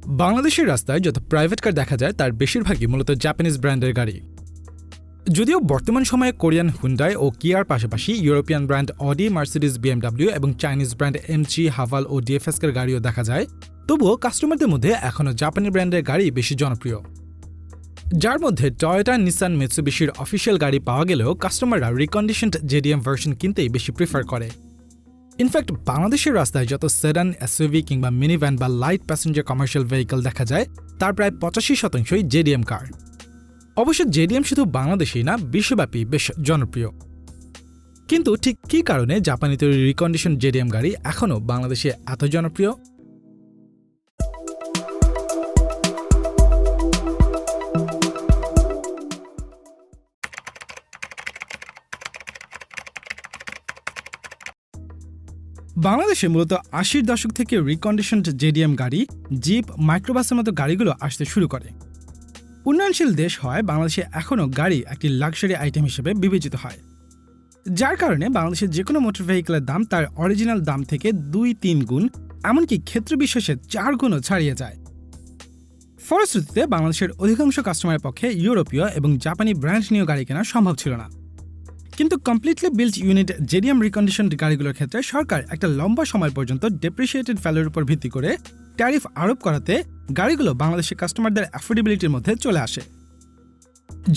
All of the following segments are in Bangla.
বাংলাদেশের রাস্তায় যত প্রাইভেট কার দেখা যায় তার বেশিরভাগই মূলত জাপানিজ ব্র্যান্ডের গাড়ি। যদিও বর্তমান সময়ে কোরিয়ান হুন্ডাই ও কিয়ার পাশাপাশি European brand Audi, Mercedes, BMW এবং চাইনিজ ব্র্যান্ড এমজি, হাভাল ও ডিএফএসকের গাড়িও দেখা যায়, তবুও কাস্টমারদের মধ্যে এখনও জাপানি ব্র্যান্ডের গাড়ি বেশি জনপ্রিয়। যার মধ্যে টয়োটা, নিসান, মিৎসুবিশির অফিসিয়াল গাড়ি পাওয়া গেলেও কাস্টমাররা রিকন্ডিশনড জেডিএম ভার্সন কিনতেই বেশি প্রিফার করে। ইনফ্যাক্ট বাংলাদেশের রাস্তায় যত সেডান, এসইউভি কিংবা মিনিভ্যান বা লাইট প্যাসেঞ্জার কমার্শিয়াল ভেহিকল দেখা যায় তার প্রায় 85%ই জেডিএম কার। অবশ্য জেডিএম শুধু বাংলাদেশেই না, বিশ্বব্যাপী বেশ জনপ্রিয়। কিন্তু ঠিক কী কারণে জাপানি তৈরি রিকন্ডিশন জেডিএম গাড়ি এখনও বাংলাদেশে এত জনপ্রিয়? বাংলাদেশে মূলত 80-র দশক থেকে রিকন্ডিশনড জেডিএম গাড়ি, জিপ, মাইক্রোবাসের মতো গাড়িগুলো আসতে শুরু করে। উন্নয়নশীল দেশ হয় বাংলাদেশে এখনও গাড়ি একটি লাক্সারি আইটেম হিসেবে বিবেচিত হয়, যার কারণে বাংলাদেশের যে কোনো মোটর ভেহিকেলের দাম তার অরিজিনাল দাম থেকে 2-3 গুণ, এমনকি ক্ষেত্রবিশেষে 4 গুণও ছাড়িয়ে যায়। ফলশ্রুতিতে বাংলাদেশের অধিকাংশ কাস্টমারের পক্ষে ইউরোপীয় এবং জাপানি ব্র্যান্ড নিয়ে গাড়ি কেনা সম্ভব ছিল না। কিন্তু কমপ্লিটলি বিল্ট ইউনিট জেডিএম রিকন্ডিশনড গাড়িগুলোর ক্ষেত্রে সরকার একটা লম্বা সময় পর্যন্ত ডেপ্রিসিয়েটেড ভ্যালুর উপর ভিত্তি করে ট্যারিফ আরোপ করাতে গাড়িগুলো বাংলাদেশের কাস্টমারদের অ্যাফোর্ডেবিলিটির মধ্যে চলে আসে।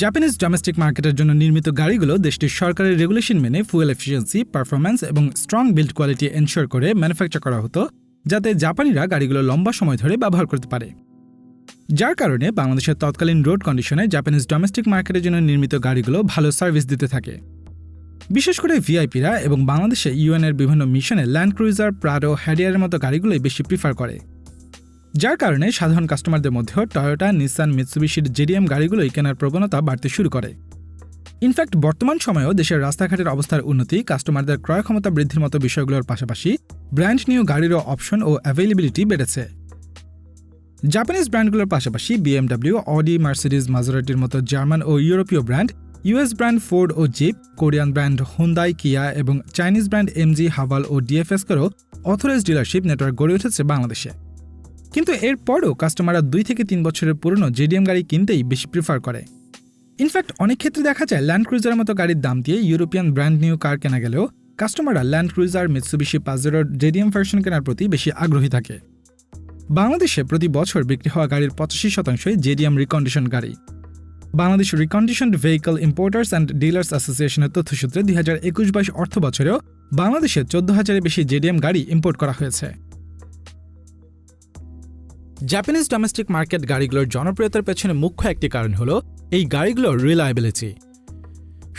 জাপানিজ ডোমেস্টিক মার্কেটের জন্য নির্মিত গাড়িগুলো দেশটির সরকারের রেগুলেশন মেনে ফুয়েল এফিসিয়েন্সি, পারফরম্যান্স এবং স্ট্রং বিল্ড কোয়ালিটি এনশিওর করে ম্যানুফ্যাকচার করা হতো, যাতে জাপানিরা গাড়িগুলো লম্বা সময় ধরে ব্যবহার করতে পারে। যার কারণে বাংলাদেশের তৎকালীন রোড কন্ডিশনে জাপানিজ ডোমেস্টিক মার্কেটের জন্য নির্মিত গাড়িগুলো ভালো সার্ভিস দিতে থাকে। বিশেষ করে ভিআইপিরা এবং বাংলাদেশে ইউএনের বিভিন্ন মিশনে ল্যান্ড ক্রুইজার, প্রাডো, হ্যারিয়ারের মতো গাড়িগুলোই বেশি প্রিফার করে। যার কারণে সাধারণ কাস্টমারদের মধ্যেও টয়োটা, নিসান, মিৎসুবিশির জেডিএম গাড়িগুলোই কেনার প্রবণতা বাড়তে শুরু করে। ইনফ্যাক্ট বর্তমান সময়েও দেশের রাস্তাঘাটের অবস্থার উন্নতি, কাস্টমারদের ক্রয় ক্ষমতা বৃদ্ধির মতো বিষয়গুলোর পাশাপাশি ব্র্যান্ড নিউ গাড়িরও অপশন ও অ্যাভেলেবিলিটি বেড়েছে। জাপানিজ ব্র্যান্ডগুলোর পাশাপাশি বিএমডব্লিউ, অডি, মার্সিডিজ, মাজরাটির মতো জার্মান ও ইউরোপীয় ব্র্যান্ড, ইউএস ব্র্যান্ড ফোর্ড ও জিপ, কোরিয়ান ব্র্যান্ড হুন্দাই, কিয়া এবং চাইনিজ ব্র্যান্ড এমজি, হাভাল ও ডিএফএসকেরও অথরাইজড ডিলারশিপ নেটওয়ার্ক গড়ে উঠেছে বাংলাদেশে। কিন্তু এরপরও কাস্টমাররা 2 থেকে 3 বছরের পুরনো জেডিএম গাড়ি কিনতেই বেশি প্রিফার করে। ইনফ্যাক্ট অনেক ক্ষেত্রে দেখা যায় ল্যান্ড ক্রুইজারের মতো গাড়ির দাম দিয়ে ইউরোপিয়ান ব্র্যান্ড নিউ কার কেনা গেলেও কাস্টমাররা ল্যান্ড ক্রুইজার, মিৎসুবিশি পাজেরোর জেডিএম ভার্সন কেনার প্রতি বেশি আগ্রহী থাকে। বাংলাদেশে প্রতি বছর বিক্রি হওয়া গাড়ির 85%ই জেডিএম রিকন্ডিশন গাড়ি। Bangladesh reconditioned vehicle importers and dealers অ্যাসোসিয়েশনের তথ্যসূত্রে 2021-22 অর্থ বছরেও বাংলাদেশে 14,000-এর বেশি জেডিএম গাড়ি ইম্পোর্ট করা হয়েছে। জাপানিজ ডোমেস্টিক মার্কেট গাড়িগুলোর জনপ্রিয়তার পেছনে মুখ্য একটি কারণ হলো এই গাড়িগুলোর রিলায়েবিলিটি।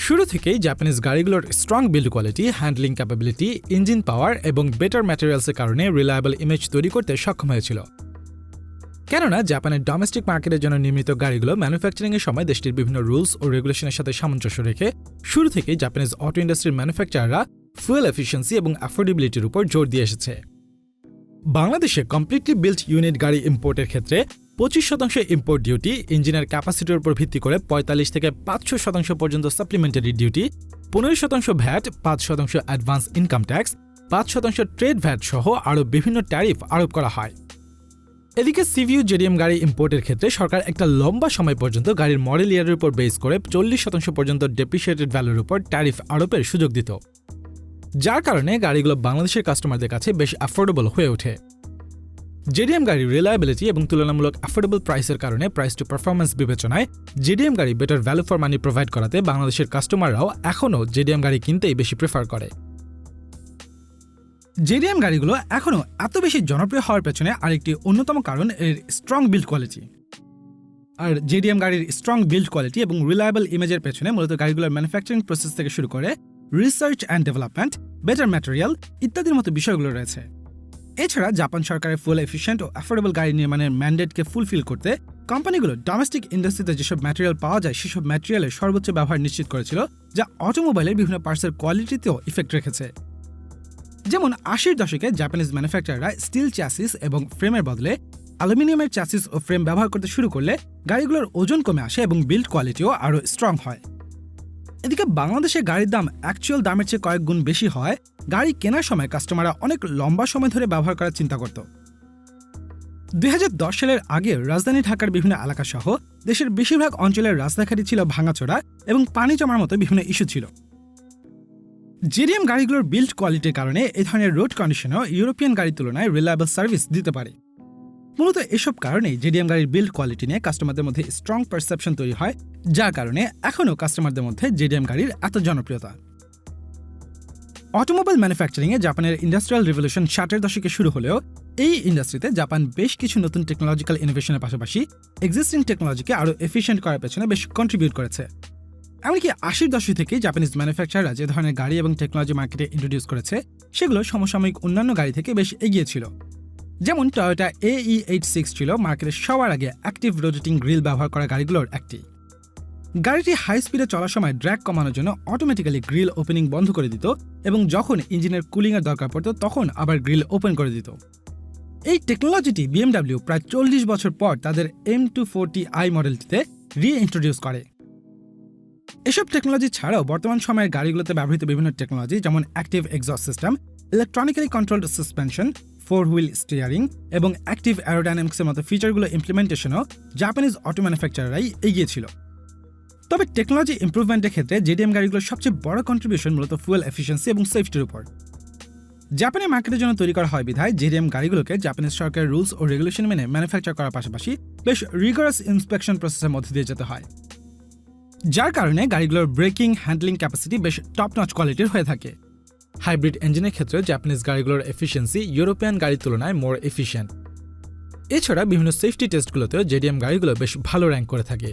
শুরু থেকেই জাপানিজ গাড়িগুলোর strong build quality, handling capability, engine power এবং বেটার ম্যাটেরিয়ালসের কারণে রিলায়েবল ইমেজ তৈরি করতে সক্ষম হয়েছিল। কেননা জাপানের ডোমেস্টিক মার্কেটের জন্য নির্মিত গাড়িগুলো ম্যানুফ্যাকচারিংয়ের সময় দেশটির বিভিন্ন রুলস ও রেগুলেশনের সাথে সামঞ্জস্য রেখে শুরু থেকেই জাপানিজ অটো ইন্ডাস্ট্রির ম্যানুফ্যাকচারাররা ফুয়েল এফিসিয়েন্সি এবং অ্যাফোর্ডেবিলিটির উপর জোর দিয়ে এসেছে। বাংলাদেশে কমপ্লিটলি বিল্ট ইউনিট গাড়ি ইম্পোর্টের ক্ষেত্রে 25% ইম্পোর্ট ডিউটি, ইঞ্জিনের ক্যাপাসিটির উপর ভিত্তি করে 45 থেকে 500% পর্যন্ত supplementary duty, 15% VAT, 5% advance income tax, 5% trade VAT সহ আরও বিভিন্ন ট্যারিফ আরোপ করা হয়। এদিকে সিভিউ জেডিএম গাড়ি ইম্পোর্টের ক্ষেত্রে সরকার একটা লম্বা সময় পর্যন্ত গাড়ির মডেল ইয়ারের উপর বেস করে 40% পর্যন্ত ডেপ্রিসিয়েটেড ভ্যালুর উপর ট্যারিফ আরোপের সুযোগ দিত, যার কারণে গাড়িগুলো বাংলাদেশের কাস্টমারদের কাছে বেশ অ্যাফোর্ডেবল হয়ে ওঠে। জেডিএম গাড়ির রিলায়েবিলিটি এবং তুলনামূলক অ্যাফোর্ডেবল প্রাইসের কারণে প্রাইস টু পারফরম্যান্স বিবেচনায় জেডিএম গাড়ি better value for money provide করাতে বাংলাদেশের কাস্টমাররাও এখনও জেডিএম গাড়ি কিনতেই বেশি প্রেফার করে। জেডিএম গাড়িগুলো এখনও এত বেশি জনপ্রিয় হওয়ার পেছনে আরেকটি অন্যতম কারণ এর স্ট্রং বিল্ড কোয়ালিটি। আর জেডিএম গাড়ির স্ট্রং বিল্ড কোয়ালিটি এবং রিলায়েবল ইমেজের পেছনে মূলত গাড়িগুলোর ম্যানুফ্যাকচারিং প্রসেস থেকে শুরু করে research and development, better material ইত্যাদির মতো বিষয়গুলো রয়েছে। এছাড়া জাপান সরকারের ফুয়েল এফিশিয়েন্ট ও অ্যাফোর্ডেবল গাড়ি নির্মাণের ম্যান্ডেটকে ফুলফিল করতে কোম্পানিগুলো ডোমেস্টিক ইন্ডাস্ট্রিতে যেসব ম্যাটেরিয়াল পাওয়া যায় সেসব ম্যাটেরিয়ালের সর্বোচ্চ ব্যবহার নিশ্চিত করেছিল, যা অটোমোবাইলের বিভিন্ন পার্টসের কোয়ালিটিতেও ইফেক্ট রেখেছে। যেমন 80-র দশকে জাপানিজ ম্যানুফ্যাকচারাররা স্টিল চ্যাসিস এবং ফ্রেমের বদলে অ্যালুমিনিয়ামের চ্যাসিস ও ফ্রেম ব্যবহার করতে শুরু করলে গাড়িগুলোর ওজন কমে আসে এবং বিল্ড কোয়ালিটিও আরও স্ট্রং হয়। এদিকে বাংলাদেশে গাড়ির দাম অ্যাকচুয়াল দামের চেয়ে কয়েক গুণ বেশি হয় গাড়ি কেনার সময় কাস্টমাররা অনেক লম্বা সময় ধরে ব্যবহার করার চিন্তা করত। 2010 সালের আগে রাজধানী ঢাকার বিভিন্ন এলাকা সহ দেশের বেশিরভাগ অঞ্চলের রাস্তাঘাটে ছিল ভাঙাচোরা এবং পানি জমার মতো বিভিন্ন ইস্যু ছিল। JDM গাড়িগুলোর বিল্ড কোয়ালিটির কারণে এই ধরনের রোড কন্ডিশনও ইউরোপিয়ান গাড়ির তুলনায় রিলায়েবল সার্ভিস দিতে পারে। মূলত এসব কারণেই JDM গাড়ির বিল্ড কোয়ালিটি নিয়ে কাস্টমারদের মধ্যে স্ট্রং পারসেপশন তৈরি হয়, যার কারণে এখনও কাস্টমারদের মধ্যে JDM গাড়ির এত জনপ্রিয়তা। অটোমোবাইল ম্যানুফ্যাকচারিংয়ে জাপানের ইন্ডাস্ট্রিয়াল রিভলিউশন 60-এর দশকে শুরু হলেও এই ইন্ডাস্ট্রিতে জাপান বেশ কিছু নতুন টেকনোলজিক্যাল ইনোভেশনের পাশাপাশি এক্সিস্টিং টেকনোলজিকে আরও এফিশিয়েন্ট করার পেছনে বেশ কন্ট্রিবিউট করেছে। এমনকি 80-এর দশক থেকেই জাপানিজ ম্যানুফ্যাকচারাররা যে ধরনের গাড়ি এবং টেকনোলজি মার্কেটে ইন্ট্রোডিউস করেছে সেগুলো সমসাময়িক অন্যান্য গাড়ি থেকে বেশ এগিয়ে ছিল। যেমন টয়োটা AE86 ছিল মার্কেটের সবার আগে অ্যাক্টিভ রোটেটিং গ্রিল ব্যবহার করা গাড়িগুলোর একটি। গাড়িটি হাই স্পিডে চলার সময় ড্র্যাগ কমানোর জন্য অটোমেটিক্যালি গ্রিল ওপেনিং বন্ধ করে দিত এবং যখন ইঞ্জিনের কুলিংয়ের দরকার পড়ত তখন আবার গ্রিল ওপেন করে দিত। এই টেকনোলজিটি BMW প্রায় 40 বছর পর তাদের M240i মডেলটিতে রি-ইন্ট্রোডিউস করে। এসব টেকনোলজি ছাড়াও বর্তমান সময়ের গাড়িগুলোতে ব্যবহৃত বিভিন্ন টেকনোলজি যেমন active exhaust system, electronically controlled suspension, 4 wheel steering এবং অ্যাক্টিভ অ্যারোডাইনামিক্সের মতো ফিচারগুলো ইমপ্লিমেন্টেশনও জাপানিজ অটো ম্যানুফ্যাকচারাররাই এগিয়ে ছিল। তবে টেকনোলজি ইমপ্রুভমেন্টের ক্ষেত্রে JDM গাড়িগুলোর সবচেয়ে বড় কন্ট্রিবিউশন মূলত ফুয়েল এফিসিয়েন্সি এবং সেফটির উপর। জাপানের মার্কেটের জন্য তৈরি করা হয় বিধায় JDM গাড়িগুলোকে জাপানিজ সরকারের রুলস ও রেগুলেশন মেনে ম্যানুফ্যাকচার করার পাশাপাশি বেশ রিগরাস ইন্সপেকশন প্রসেসের মধ্যে দিয়ে যেতে হয়, যার কারণে গাড়িগুলোর ব্রেকিং হ্যান্ডলিং ক্যাপাসিটি বেশ টপ নচ কোয়ালিটির হয়ে থাকে। হাইব্রিড ইঞ্জিনের ক্ষেত্রে জাপানিজ গাড়িগুলোর এফিসিয়েন্সি ইউরোপিয়ান গাড়ির তুলনায় মোর এফিশিয়েন্ট। এছাড়া বিভিন্ন সেফটি টেস্টগুলোতেও JDM গাড়িগুলো বেশ ভালো র্যাঙ্ক করে থাকে।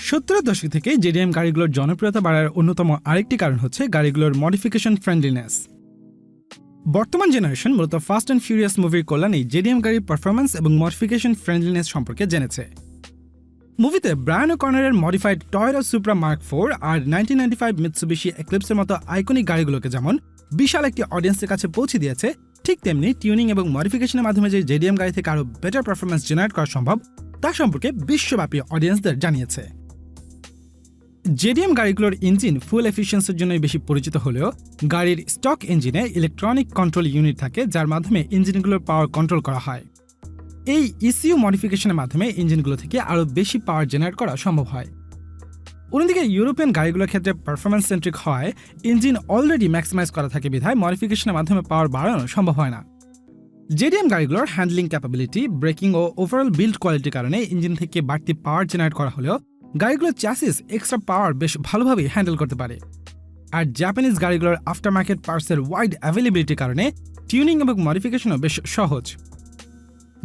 70-এর দশক থেকে JDM গাড়িগুলোর জনপ্রিয়তা বাড়ার অন্যতম আরেকটি কারণ হচ্ছে গাড়িগুলোর মডিফিকেশন ফ্রেন্ডলিনেস। বর্তমান জেনারেশন মূলত ফাস্ট অ্যান্ড ফিউরিয়াস মুভির কল্যাণেই JDM গাড়ির পারফরম্যান্স এবং মডিফিকেশন ফ্রেন্ডলিনেস সম্পর্কে জেনেছে। মুভিতে ব্রায়ান ও'কনারের মডিফাইড টয়োটা সুপ্রা মার্ক 4 আর 1995 মিৎসুবিশি এক্লিপসের মতো আইকনিক গাড়িগুলোকে যেমন বিশাল একটি অডিয়েন্সের কাছে পৌঁছে দিয়েছে, ঠিক তেমনি টিউনিং এবং মডিফিকেশনের মাধ্যমে যে JDM গাড়ি থেকে আরও বেটার পারফরম্যান্স জেনারেট করা সম্ভব তা সম্পর্কে বিশ্বব্যাপী অডিয়েন্সদের জানিয়েছে। JDM গাড়িগুলোর ইঞ্জিন ফুয়েল এফিসিয়েন্সির জন্যই বেশি পরিচিত হলেও গাড়ির স্টক ইঞ্জিনে ইলেকট্রনিক কন্ট্রোল ইউনিট থাকে, যার মাধ্যমে ইঞ্জিনগুলোর পাওয়ার কন্ট্রোল করা হয়। এই ECU মডিফিকেশনের মাধ্যমে ইঞ্জিনগুলো থেকে আরও বেশি পাওয়ার জেনারেট করা সম্ভব হয়। অন্যদিকে ইউরোপিয়ান গাড়িগুলোর ক্ষেত্রে পারফরম্যান্স সেন্ট্রিক হওয়ায় ইঞ্জিন অলরেডি ম্যাক্সিমাইজ করা থাকে বিধায় মডিফিকেশনের মাধ্যমে পাওয়ার বাড়ানো সম্ভব হয় না। JDM গাড়িগুলোর হ্যান্ডলিং ক্যাপাবিলিটি, ব্রেকিং ও ওভারঅল বিল্ড কোয়ালিটির কারণে ইঞ্জিন থেকে বাড়তি পাওয়ার জেনারেট করা হলেও গাড়িগুলোর চ্যাসিস এক্সট্রা পাওয়ার বেশ ভালোভাবেই হ্যান্ডেল করতে পারে। আর জাপানিজ গাড়িগুলোর আফটার মার্কেট পার্টসের ওয়াইড অ্যাভেলেবিলিটির কারণে টিউনিং এবং মডিফিকেশনও বেশ সহজ,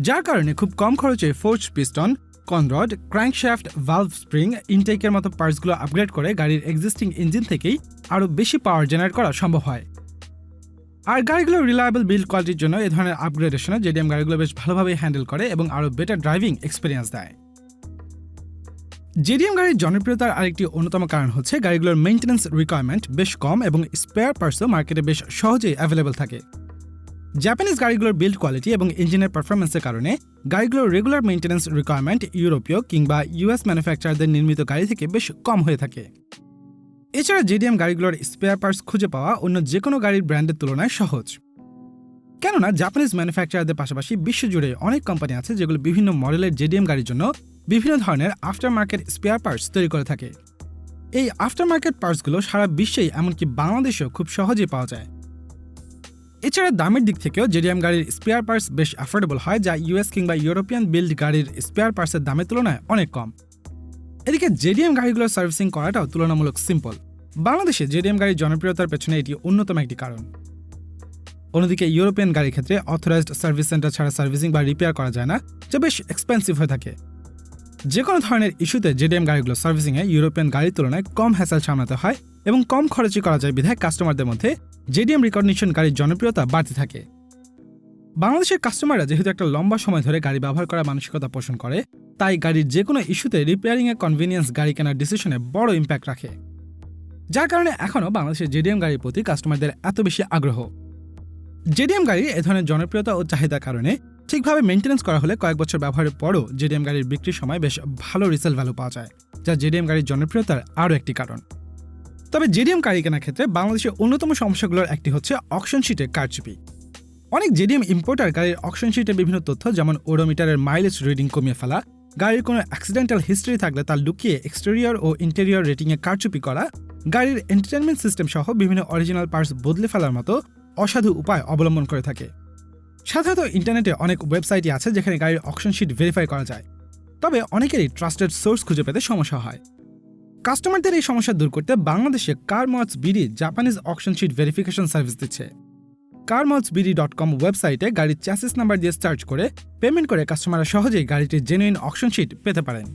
যার কারণে খুব কম খরচে forge piston, conrod, crankshaft, valve spring, ইনটেকের মতো পার্টসগুলো আপগ্রেড করে গাড়ির এক্সিস্টিং ইঞ্জিন থেকেই আরও বেশি পাওয়ার জেনারেট করা সম্ভব হয়। আর গাড়িগুলোর রিলায়েবল বিল্ড কোয়ালিটির জন্য এ ধরনের আপগ্রেডেশনে JDM গাড়িগুলো বেশ ভালোভাবে হ্যান্ডেল করে এবং আরও বেটার ড্রাইভিং এক্সপিরিয়েন্স দেয়। JDM গাড়ির জনপ্রিয়তার আরেকটি অন্যতম কারণ হচ্ছে গাড়িগুলোর মেইনটেন্যান্স রিকোয়ারমেন্ট বেশ কম এবং স্পেয়ার পার্টসও মার্কেটে বেশ সহজেই অ্যাভেলেবল থাকে। জাপানিজ গাড়িগুলোর বিল্ড কোয়ালিটি এবং ইঞ্জিনের পারফরম্যান্সের কারণে গাড়িগুলোর রেগুলার মেইনটেন্যান্স রিকোয়ারমেন্ট ইউরোপীয় কিংবা US ম্যানুফ্যাকচারারদের নির্মিত গাড়ি থেকে বেশ কম হয়ে থাকে। এছাড়া JDM গাড়িগুলোর স্পেয়ার পার্টস খুঁজে পাওয়া অন্য যে কোনো গাড়ির ব্র্যান্ডের তুলনায় সহজ, কেননা জাপানিজ ম্যানুফ্যাকচারারদের পাশাপাশি বিশ্বজুড়ে অনেক কোম্পানি আছে যেগুলো বিভিন্ন মডেলের JDM গাড়ির জন্য বিভিন্ন ধরনের আফটার মার্কেট স্পেয়ার পার্টস তৈরি করে থাকে। এই আফটার মার্কেট পার্টসগুলো সারা বিশ্বেই এমনকি বাংলাদেশেও খুব সহজেই পাওয়া যায়। এছাড়া দামের দিক থেকেও JDM গাড়ির স্পেয়ার পার্টস বেশ অ্যাফোর্ডেবল হয়, যা US কিংবা ইউরোপিয়ান বিল্ড গাড়ির স্পেয়ার পার্টসের দামের তুলনায় অনেক কম। এদিকে JDM গাড়িগুলোর সার্ভিসিং করাটাও তুলনামূলক সিম্পল। বাংলাদেশে JDM গাড়ির জনপ্রিয়তার পেছনে এটি অন্যতম একটি কারণ। অন্যদিকে ইউরোপিয়ান গাড়ির ক্ষেত্রে অথরাইজড সার্ভিস সেন্টার ছাড়া সার্ভিসিং বা রিপেয়ার করা যায় না, যা বেশ এক্সপেন্সিভ হয়ে থাকে। যে কোনো ধরনের ইস্যুতে JDM গাড়িগুলো সার্ভিসিংয়ে ইউরোপিয়ান গাড়ির তুলনায় কম হ্যাসেল সামলাতে হয় এবং কম খরচে করা যায় বিধায় কাস্টমারদের মধ্যে JDM রিকগনিশন গাড়ির জনপ্রিয়তা বাড়তে থাকে। বাংলাদেশের কাস্টমাররা যেহেতু একটা লম্বা সময় ধরে গাড়ি ব্যবহার করার মানসিকতা পোষণ করে, তাই গাড়ির যে কোনো ইস্যুতে রিপেয়ারিংয়ের কনভিনিয়েন্স গাড়ি কেনার ডিসিশনে বড় ইম্প্যাক্ট রাখে, যার কারণে এখনও বাংলাদেশের JDM গাড়ির প্রতি কাস্টমারদের এত বেশি আগ্রহ। JDM গাড়ির এ ধরনের জনপ্রিয়তা ও চাহিদার কারণে ঠিকভাবে মেইনটেন্যান্স করা হলে কয়েক বছর ব্যবহারের পরও JDM গাড়ির বিক্রির সময় বেশ ভালো রিসেল ভ্যালু পাওয়া যায়, যা JDM গাড়ির জনপ্রিয়তার আরও একটি কারণ। তবে JDM গাড়ি কেনার ক্ষেত্রে বাংলাদেশের অন্যতম সমস্যাগুলোর একটি হচ্ছে অকশন শিটের কারচুপি। অনেক জেডিএম ইম্পোর্টার গাড়ির অকশন শিটে বিভিন্ন তথ্য যেমন ওডোমিটারের মাইলেজ রিডিং কমিয়ে ফেলা, গাড়ির কোনো অ্যাক্সিডেন্টাল হিস্ট্রি থাকলে তা লুকিয়ে এক্সটেরিয়র ও ইন্টেরিয়র রেটিংয়ে কারচুপি করা, গাড়ির এন্টারটেনমেন্ট সিস্টেম সহ বিভিন্ন অরিজিনাল পার্টস বদলে ফেলার মতো অসাধু উপায় অবলম্বন করে থাকে। সাধারণত ইন্টারনেটে অনেক ওয়েবসাইটই আছে যেখানে গাড়ির অকশন শিট ভেরিফাই করা যায়, তবে অনেকেরই ট্রাস্টেড সোর্স খুঁজে পেতে সমস্যা হয়। কাস্টমারদের এই সমস্যা দূর করতে বাংলাদেশে Carmods BD Japanese auction sheet verification service দিচ্ছে। carmodsbd.com ওয়েবসাইটে গাড়ির চ্যাসিস নাম্বার দিয়ে সার্চ করে পেমেন্ট করে কাস্টমাররা সহজেই গাড়িটির জেনুইন অকশন শিট পেতে পারেন।